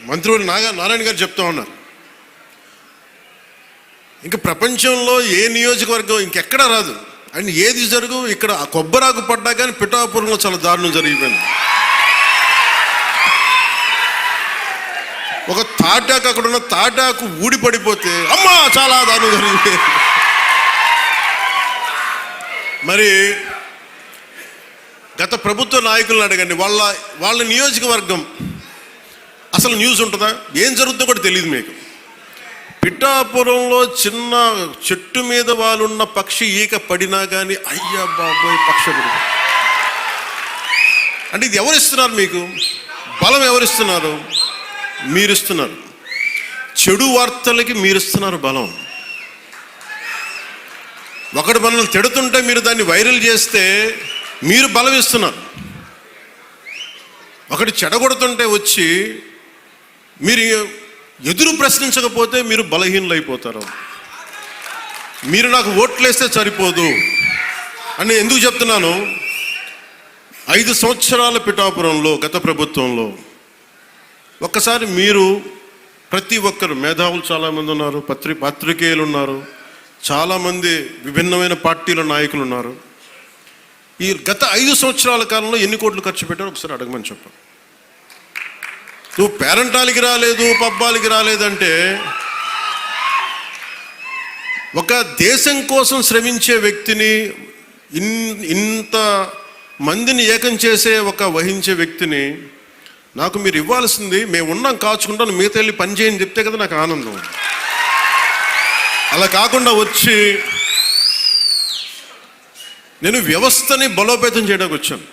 మంత్రులు నారాయణ గారు చెప్తా ఉన్నారు, ఇంకా ప్రపంచంలో ఏ నియోజకవర్గం ఇంకెక్కడా రాదు అండ్ ఏది జరుగు ఇక్కడ కొబ్బరాకు పడ్డా కానీ పిఠాపురంలో చాలా దారుణం జరిగిపోయింది. ఒక తాటాకు అక్కడ ఉన్న తాటాకు ఊడిపడిపోతే అమ్మా చాలా దారుణం జరిగిపోయింది. మరి గత ప్రభుత్వ నాయకులను అడగండి, వాళ్ళ నియోజకవర్గం అసలు న్యూస్ ఉంటుందా, ఏం జరుగుతుందో కూడా తెలియదు మీకు. పిఠాపురంలో చిన్న చెట్టు మీద వాళ్ళున్న పక్షి ఈక పడినా కానీ అయ్యా బాబోయ్ పక్షి అంటే ఇది ఎవరిస్తున్నారు మీకు బలం? ఎవరిస్తున్నారు? మీరిస్తున్నారు. చెడు వార్తలకి మీరిస్తున్నారు బలం. ఒకటి మనల్ని తిడుతుంటే మీరు దాన్ని వైరల్ చేస్తే మీరు బలం ఇస్తున్నారు. ఒకటి చెడగొడుతుంటే వచ్చి మీరు ఎదురు ప్రశ్నించకపోతే మీరు బలహీనలు అయిపోతారు. మీరు నాకు ఓట్లేస్తే సరిపోదు అని ఎందుకు చెప్తున్నాను, 5 సంవత్సరాల పిఠాపురంలో గత ప్రభుత్వంలో ఒక్కసారి మీరు ప్రతి ఒక్కరు మేధావులు చాలామంది ఉన్నారు, పత్రికేయులు ఉన్నారు, చాలామంది విభిన్నమైన పార్టీల నాయకులు ఉన్నారు. ఈ గత 5 సంవత్సరాల కాలంలో ఎన్ని కోట్లు ఖర్చు పెట్టారో ఒకసారి అడగమని చెప్పాను. నువ్వు పేరంటాలకి రాలేదు, పబ్బాలకి రాలేదంటే ఒక దేశం కోసం శ్రమించే వ్యక్తిని, ఇంత మందిని ఏకం చేసే వహించే వ్యక్తిని నాకు మీరు ఇవ్వాల్సింది, మేము ఉన్నాం కాచుకుంటాను, మిగతా వెళ్ళి పని చేయని చెప్తే కదా నాకు ఆనందం. అలా కాకుండా వచ్చి నేను వ్యవస్థని బలోపేతం చేయడానికి వచ్చాను.